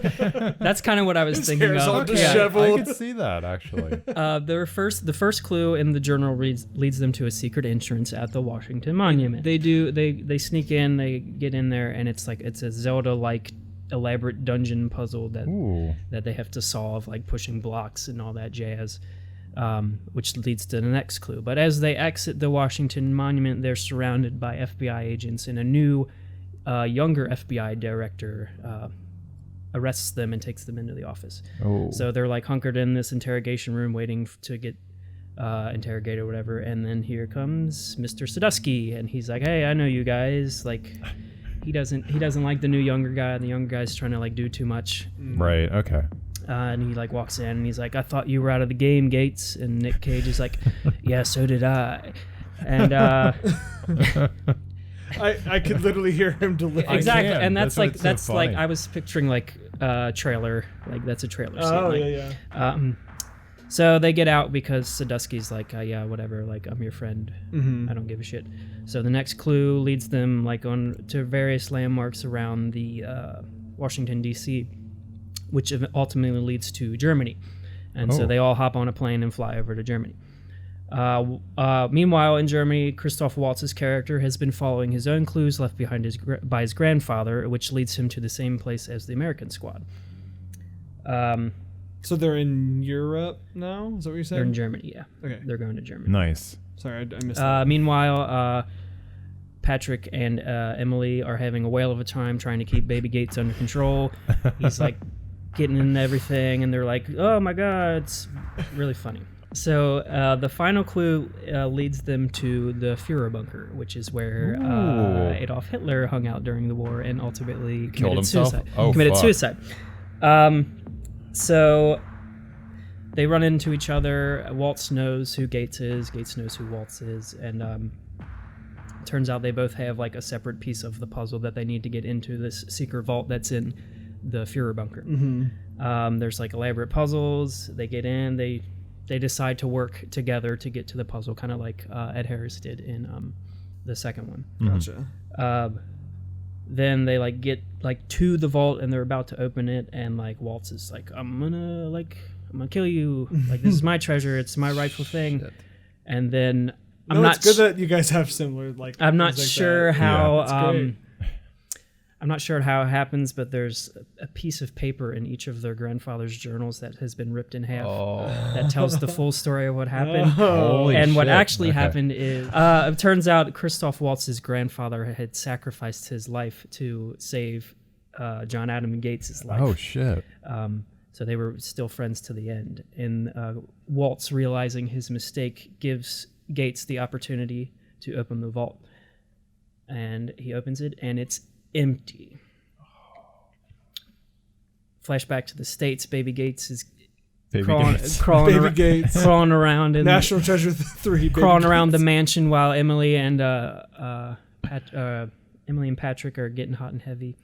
That's kind of what I was thinking hair's all of. disheveled. I could see that actually. The first clue in the journal leads them to a secret entrance at the Washington Monument. They sneak in, they get in there, and it's a Zelda-like elaborate dungeon puzzle that they have to solve, like pushing blocks and all that jazz. which leads to the next clue. But as they exit the Washington Monument, they're surrounded by FBI agents, and a new, younger FBI director arrests them and takes them into the office. Oh. So they're like hunkered in this interrogation room waiting to get interrogated or whatever. And then here comes Mr. Sadusky, and he's like, hey, I know you guys. Like, he doesn't like the new younger guy. The younger guy's trying to like do too much. Right. Okay. And he like walks in and he's like, I thought you were out of the game, Gates. And Nic Cage is like, yeah, so did I. And I could literally hear him deliver. exactly. can. And That's what's so like, funny. I was picturing like trailer, like that's a trailer scene. Oh, like, yeah. So they get out because Sadusky's like, yeah, whatever, like I'm your friend. I don't give a shit. So the next clue leads them like on to various landmarks around the Washington D.C., which ultimately leads to Germany. And so they all hop on a plane and fly over to Germany. Meanwhile, in Germany, Christoph Waltz's character has been following his own clues left behind by his grandfather, which leads him to the same place as the American squad. So they're in Europe now? Is that what you're saying? They're in Germany, yeah. Okay. They're going to Germany. Nice. Sorry, I missed that. Meanwhile, Patrick and Emily are having a whale of a time trying to keep Baby Gates under control. He's like getting into everything, and they're like, oh my god, it's really funny. So the final clue leads them to the Führer bunker, which is where Adolf Hitler hung out during the war and ultimately Killed committed himself? suicide. Oh, committed fuck. suicide. So they run into each other. Waltz knows who Gates is. Gates knows who Waltz is, and turns out they both have like a separate piece of the puzzle that they need to get into this secret vault that's in the Führer bunker. There's like elaborate puzzles. They get in. They decide to work together to get to the puzzle, kind of like Ed Harris did in the second one. Gotcha. Then they like get like to the vault and they're about to open it, and like Waltz is like, I'm gonna kill you. Like, this is my treasure. It's my rightful thing. Shit. And then No, it's good that you guys have similar like. I'm not things like sure that. how. That's great. I'm not sure how it happens, but there's a piece of paper in each of their grandfather's journals that has been ripped in half that tells the full story of what happened. Holy And what shit. actually Okay. happened is, it turns out Christoph Waltz's grandfather had sacrificed his life to save John Adam Gates' life. Oh shit. So they were still friends to the end. And Waltz, realizing his mistake, gives Gates the opportunity to open the vault. And he opens it, and it's empty. Flashback to the States. Baby Gates is crawling Baby ar- Gates. crawling around in National Treasure 3. crawling around the mansion while Emily and Patrick are getting hot and heavy.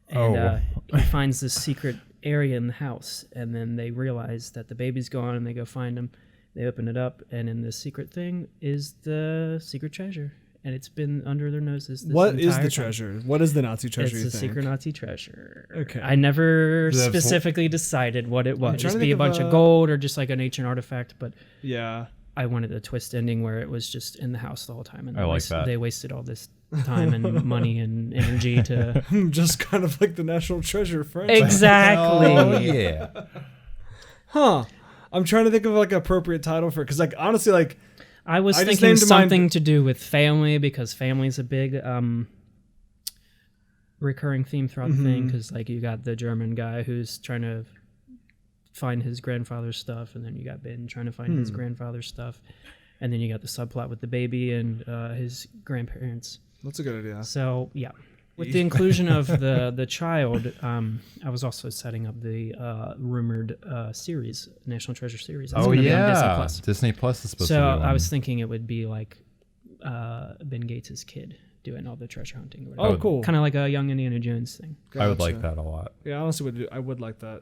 And he finds this secret area in the house, and then they realize that the baby's gone, and they go find him. They open it up, and in the secret thing is the secret treasure, and it's been under their noses this What is entire the time. treasure? What is the Nazi treasure? It's you a think? secret Nazi treasure. Okay. I never Is that specifically decided what it was. trying Just to be think a of bunch a- of gold or just like an ancient artifact, but Yeah. I wanted a twist ending where it was just in the house the whole time, and I like that. they wasted all this time and money and energy to Just kind of like the National Treasure franchise. exactly. Oh yeah. Huh. I'm trying to think of like an appropriate title for it, because like honestly, like I was I just thinking named mine- something to do with family, because family's a big recurring theme throughout the thing, because like you got the German guy who's trying to find his grandfather's stuff, and then you got Ben trying to find his grandfather's stuff, and then you got the subplot with the baby and his grandparents. that's a good idea. So yeah, with the inclusion of the child, I was also setting up the rumored series, National Treasure series. That's Oh gonna be on Disney yeah. Plus. Disney Plus is supposed So to be I one. was thinking it would be like Ben Gates' kid doing all the treasure hunting. Or Oh, whatever. cool. Kind of like a young Indiana Jones thing. I would like Gotcha. that a lot. Yeah, honestly, I would like that.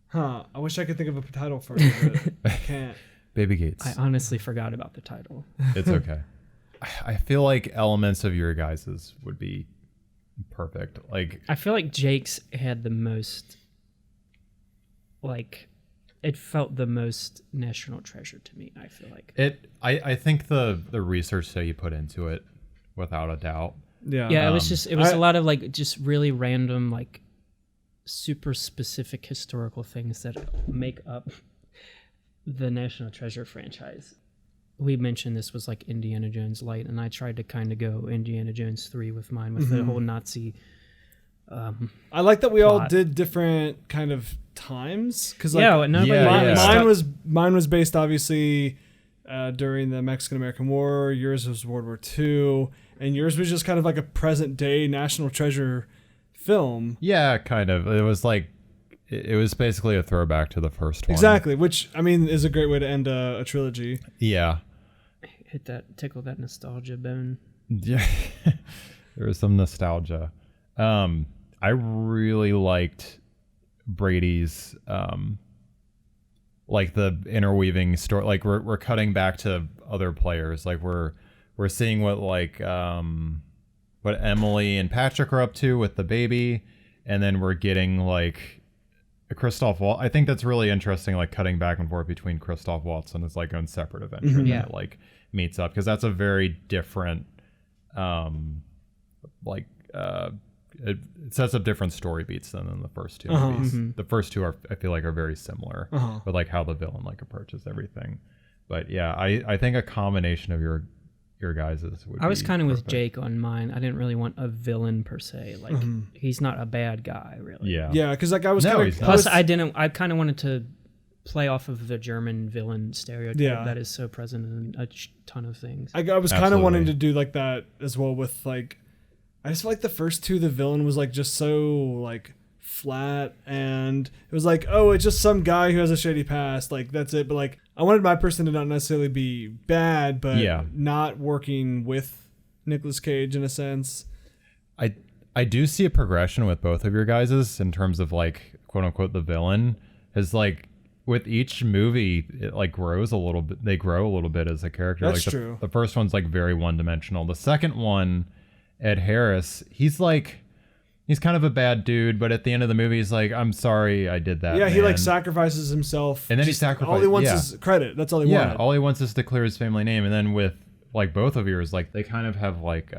Huh. I wish I could think of a title for it, but I can't. Baby Gates. I honestly forgot about the title. It's okay. I feel like elements of your guys's would be perfect. Like I feel like Jake's had the most, like, it felt the most National Treasure to me, I feel like. I think the research that you put into it, without a doubt. Yeah. Yeah, it was I- a lot of like just really random, like super specific historical things that make up the National Treasure franchise. We mentioned this was like Indiana Jones light, and I tried to kind of go Indiana Jones 3 with mine, with the whole Nazi. I like that we all plot. did different kind of times, because like, mine was based obviously during the Mexican American War. Yours was World War II, and yours was just kind of like a present day National Treasure film. Yeah, kind of. It was like, it was basically a throwback to the first one. Exactly, which I mean is a great way to end a trilogy. Yeah. Tickle that nostalgia bone. Yeah. There was some nostalgia. I really liked Brady's like the interweaving story. Like we're cutting back to other players. Like we're seeing what what Emily and Patrick are up to with the baby, and then we're getting like Christoph Waltz. I think that's really interesting, like cutting back and forth between Christoph Waltz and his like own separate adventure that like meets up, because that's a very different it sets up different story beats than in the first two movies. The first two I feel like are very similar with like how the villain like approaches everything. But yeah, I think a combination of your guys's would I was be kind of with perfect. Jake on mine. I didn't really want a villain per se. Like he's not a bad guy really. Yeah, because like I was No, kind he's of not. Plus, I kind of wanted to play off of the German villain stereotype that is so present in a ton of things. I was kind of wanting Absolutely. to do like that as well with like, I just feel like the first two, the villain was like just so like flat, and it was like, oh, it's just some guy who has a shady past, like that's it. But like I wanted my person to not necessarily be bad, but not working with Nicolas Cage in a sense. I do see a progression with both of your guys's in terms of like quote unquote the villain, is like with each movie it like grows a little bit. They grow a little bit as a character. That's like true. The first one's like very one dimensional. The second one, Ed Harris, he's kind of a bad dude, but at the end of the movie he's like, I'm sorry I did that. Yeah, he like man." sacrifices himself, And then he Just sacrifices- all he wants yeah. is credit. That's all he Yeah, wanted. all he wants is to clear his family name. And then with like both of yours, like they kind of have like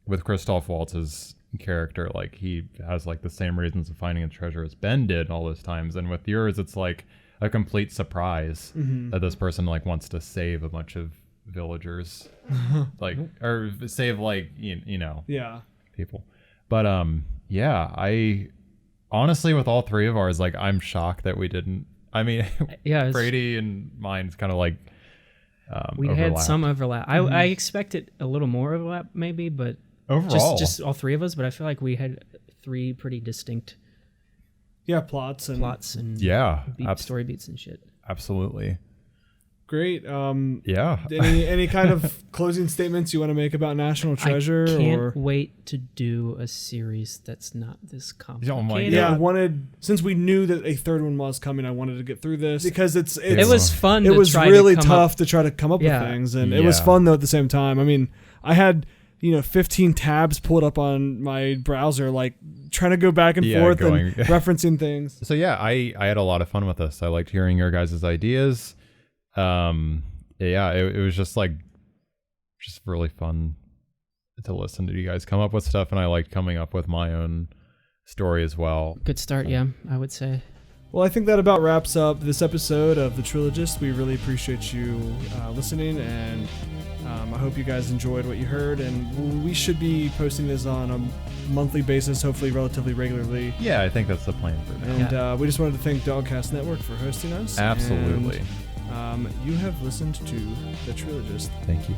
with Christoph Waltz's character, like he has like the same reasons of finding a treasure as Ben did all those times. And with yours, it's like a complete surprise that this person like wants to save a bunch of villagers, like or save like you know people. But yeah, I honestly with all three of ours, like I'm shocked that we didn't. I mean, Yeah, Brady and mine's kind of like we overlap. had some overlap. I expected a little more overlap maybe, but overall. just all three of us. But I feel like we had three pretty distinct plots and Yeah, story beats and shit. absolutely. great. Yeah. Any kind of closing statements you want to make about National Treasure? I can't or wait to do a series that's not this complicated. Oh my yeah, God. I wanted, since we knew that a third one was coming, I wanted to get through this because it was fun. It was really to come tough up. to try to come up with things, and it was Yeah. fun though at the same time. I mean, I had 15 tabs pulled up on my browser, like trying to go back and forth and referencing things. So yeah, I had a lot of fun with this. I liked hearing your guys' ideas. Yeah, it was just really fun to listen to you guys come up with stuff, and I liked coming up with my own story as well. Good start, yeah, I would say. Well, I think that about wraps up this episode of The Trilogists. We really appreciate you listening, and I hope you guys enjoyed what you heard, and we should be posting this on a monthly basis, hopefully relatively regularly. Yeah, I think that's the plan for now. And we just wanted to thank Dogcast Network for hosting us. Absolutely. And, you have listened to The Trilogists. Thank you.